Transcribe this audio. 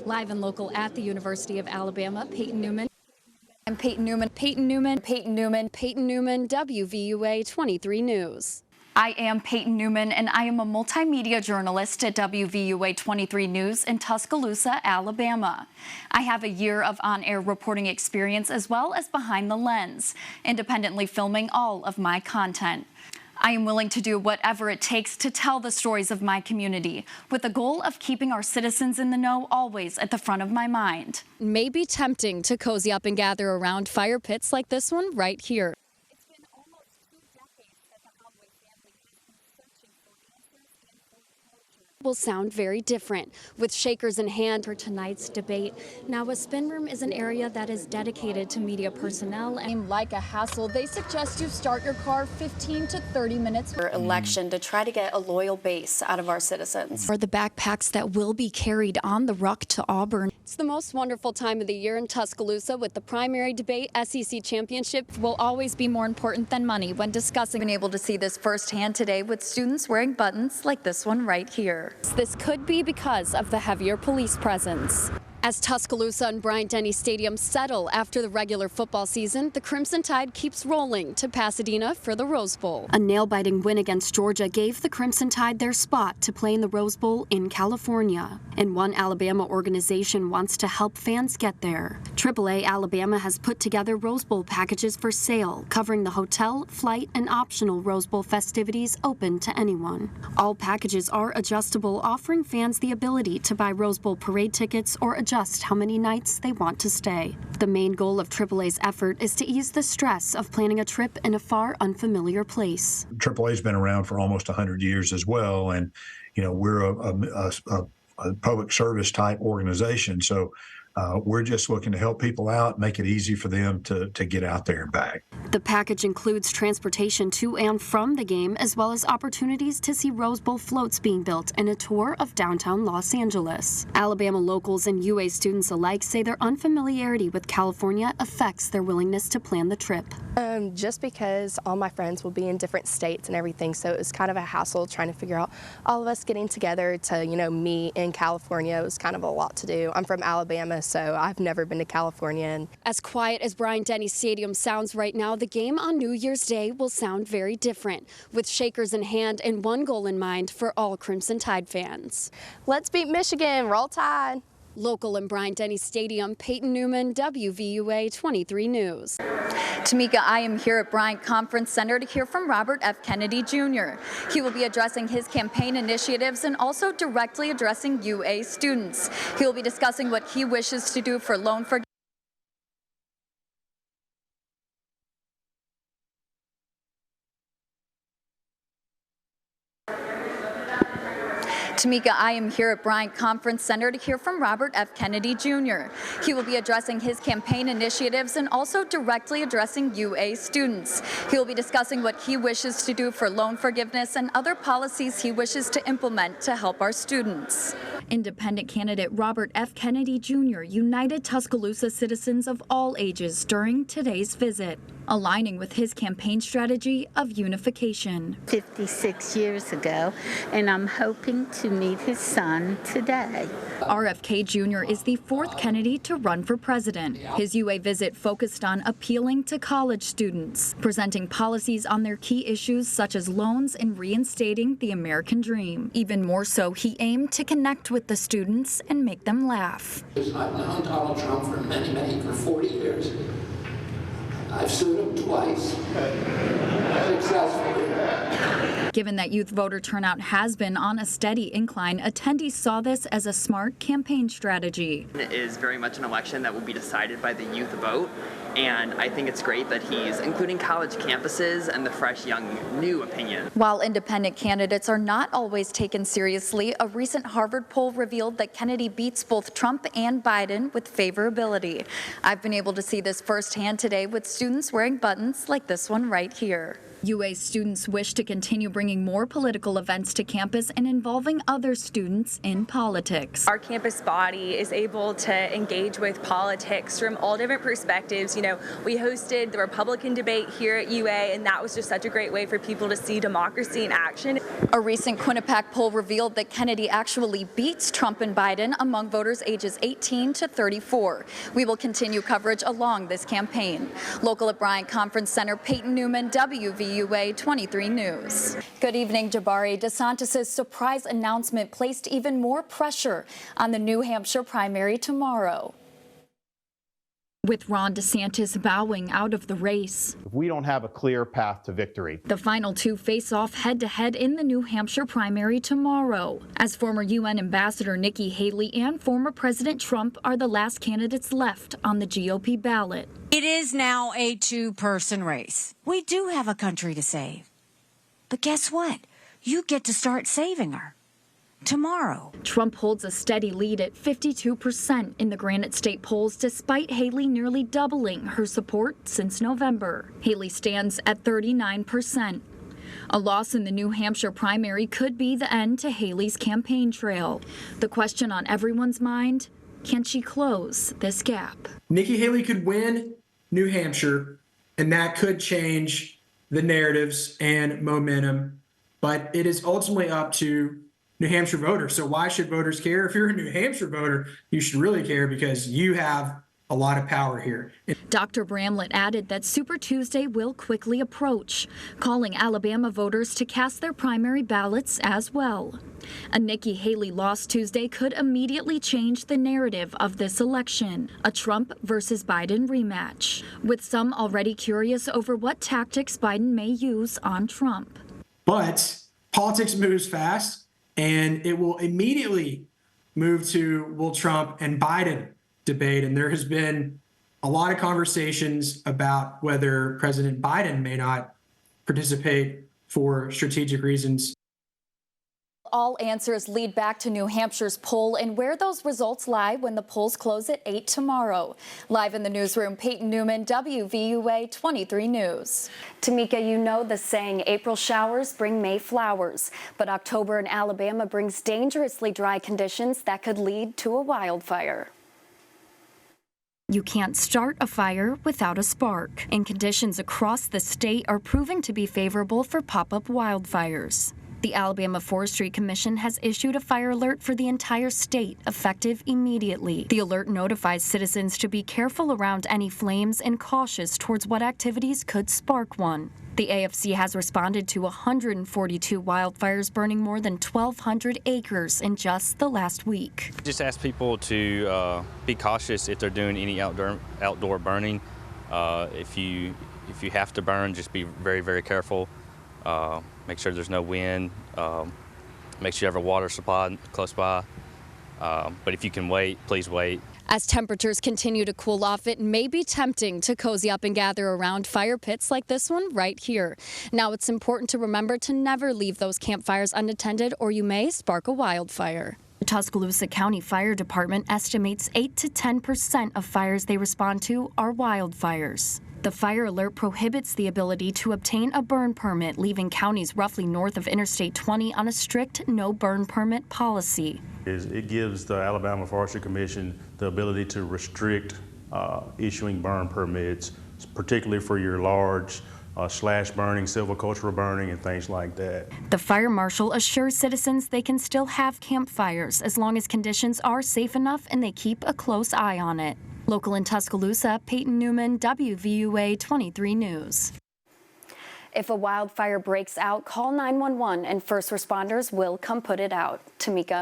Live and local at the University of Alabama, Peyton Newman. I'm Peyton Newman, WVUA 23 News. I am Peyton Newman, and I am a multimedia journalist at WVUA 23 News in Tuscaloosa, Alabama. I have a year of on-air reporting experience as well as behind the lens, independently filming all of my content. I am willing to do whatever it takes to tell the stories of my community, with the goal of keeping our citizens in the know always at the front of my mind. It may be tempting to cozy up and gather around fire pits like this one right here. It's been almost 2 decades that the Holloway family has been searching for answers and for closure. Will sound very different, with shakers in hand for tonight's debate. Now, a spin room is an area that is dedicated to media personnel. And like a hassle, they suggest you start your car 15 to 30 minutes for election to try to get a loyal base out of our citizens. For the backpacks that will be carried on the ruck to Auburn. It's the most wonderful time of the year in Tuscaloosa with the primary debate. SEC championship will always be more important than money when discussing. I've been able to see this firsthand today with students wearing buttons like this one right here. This could be because of the heavier police presence. As Tuscaloosa and Bryant-Denny Stadium settle after the regular football season, the Crimson Tide keeps rolling to Pasadena for the Rose Bowl. A nail-biting win against Georgia gave the Crimson Tide their spot to play in the Rose Bowl in California. And one Alabama organization wants to help fans get there. AAA Alabama has put together Rose Bowl packages for sale, covering the hotel, flight, and optional Rose Bowl festivities open to anyone. All packages are adjustable, offering fans the ability to buy Rose Bowl parade tickets or adjust how many nights they want to stay. The main goal of AAA's effort is to ease the stress of planning a trip in a far unfamiliar place. AAA's been around for almost 100 years as well, and we're a public service type organization, so we're just looking to help people out, make it easy for them to get out there and back. The package includes transportation to and from the game, as well as opportunities to see Rose Bowl floats being built and a tour of downtown Los Angeles. Alabama locals and UA students alike say their unfamiliarity with California affects their willingness to plan the trip. Just because all my friends will be in different states and everything, so it was kind of a hassle trying to figure out all of us getting together to, meet in California. It was kind of a lot to do. I'm from Alabama, so I've never been to California. As quiet as Bryant-Denny Stadium sounds right now, the game on New Year's Day will sound very different, with shakers in hand and one goal in mind for all Crimson Tide fans. Let's beat Michigan, roll Tide. Local in Bryant-Denny Stadium, Peyton Newman, WVUA 23 News. Tamika, I am here at Bryant Conference Center to hear from Robert F. Kennedy Jr. He will be addressing his campaign initiatives and also directly addressing UA students. He will be discussing what he wishes to do for loan forgiveness. Tamika, I am here at Bryant Conference Center to hear from Robert F. Kennedy Jr. He will be addressing his campaign initiatives and also directly addressing UA students. He will be discussing what he wishes to do for loan forgiveness and other policies he wishes to implement to help our students. Independent candidate Robert F. Kennedy Jr. united Tuscaloosa citizens of all ages during today's visit, aligning with his campaign strategy of unification. 56 years ago, and I'm hoping to meet his son today. RFK Jr. is the 4th Kennedy to run for president. His UA visit focused on appealing to college students, presenting policies on their key issues such as loans and reinstating the American dream. Even more so, he aimed to connect with the students and make them laugh. I've known Donald Trump for 40 years. I've sued him twice, successfully. Given that youth voter turnout has been on a steady incline, attendees saw this as a smart campaign strategy. It is very much an election that will be decided by the youth vote, and I think it's great that he's including college campuses and the fresh, young, new opinion. While independent candidates are not always taken seriously, a recent Harvard poll revealed that Kennedy beats both Trump and Biden with favorability. I've been able to see this firsthand today with students wearing buttons like this one right here. UA students wish to continue bringing more political events to campus and involving other students in politics. Our campus body is able to engage with politics from all different perspectives. You know, we hosted the Republican debate here at UA, and that was just such a great way for people to see democracy in action. A recent Quinnipiac poll revealed that Kennedy actually beats Trump and Biden among voters ages 18 to 34. We will continue coverage along this campaign. Local at Bryant Conference Center, Peyton Newman, WVUA 23 News. Good evening, Jabari. DeSantis' surprise announcement placed even more pressure on the New Hampshire primary tomorrow, with Ron DeSantis bowing out of the race. We don't have a clear path to victory. The final two face off head-to-head in the New Hampshire primary tomorrow, as former UN Ambassador Nikki Haley and former President Trump are the last candidates left on the GOP ballot. It is now a two-person race. We do have a country to save. But guess what? You get to start saving her tomorrow. Trump holds a steady lead at 52% in the Granite State polls, despite Haley nearly doubling her support since November. Haley stands at 39%. A loss in the New Hampshire primary could be the end to Haley's campaign trail. The question on everyone's mind, can she close this gap? Nikki Haley could win New Hampshire, and that could change the narratives and momentum, but it is ultimately up to New Hampshire voters. So why should voters care? If you're a New Hampshire voter, you should really care because you have a lot of power here. Dr. Bramlett added that Super Tuesday will quickly approach, calling Alabama voters to cast their primary ballots as well. A Nikki Haley loss Tuesday could immediately change the narrative of this election, a Trump versus Biden rematch, with some already curious over what tactics Biden may use on Trump. But politics moves fast, and it will immediately move to will Trump and Biden debate. And there has been a lot of conversations about whether President Biden may not participate for strategic reasons. All answers lead back to New Hampshire's poll and where those results lie when the polls close at 8 tomorrow. Live in the newsroom, Peyton Newman, WVUA 23 News. Tamika, you know the saying, April showers bring May flowers, but October in Alabama brings dangerously dry conditions that could lead to a wildfire. You can't start a fire without a spark, and conditions across the state are proving to be favorable for pop-up wildfires. The Alabama Forestry Commission has issued a fire alert for the entire state, effective immediately. The alert notifies citizens to be careful around any flames and cautious towards what activities could spark one. The AFC has responded to 142 wildfires burning more than 1,200 acres in just the last week. Just ask people to be cautious if they're doing any outdoor burning. If you have to burn, just be very, very careful. Make sure there's no wind. Make sure you have a water supply close by. But if you can wait, please wait. As temperatures continue to cool off, it may be tempting to cozy up and gather around fire pits like this one right here. Now, it's important to remember to never leave those campfires unattended, or you may spark a wildfire. The Tuscaloosa County Fire Department estimates 8 to 10% of fires they respond to are wildfires. The fire alert prohibits the ability to obtain a burn permit, leaving counties roughly north of Interstate 20 on a strict no burn permit policy. It gives the Alabama Forestry Commission the ability to restrict issuing burn permits, particularly for your large slash burning, silvicultural burning, and things like that. The fire marshal assures citizens they can still have campfires as long as conditions are safe enough and they keep a close eye on it. Local in Tuscaloosa, Peyton Newman, WVUA 23 News. If a wildfire breaks out, call 911 and first responders will come put it out. Tamika.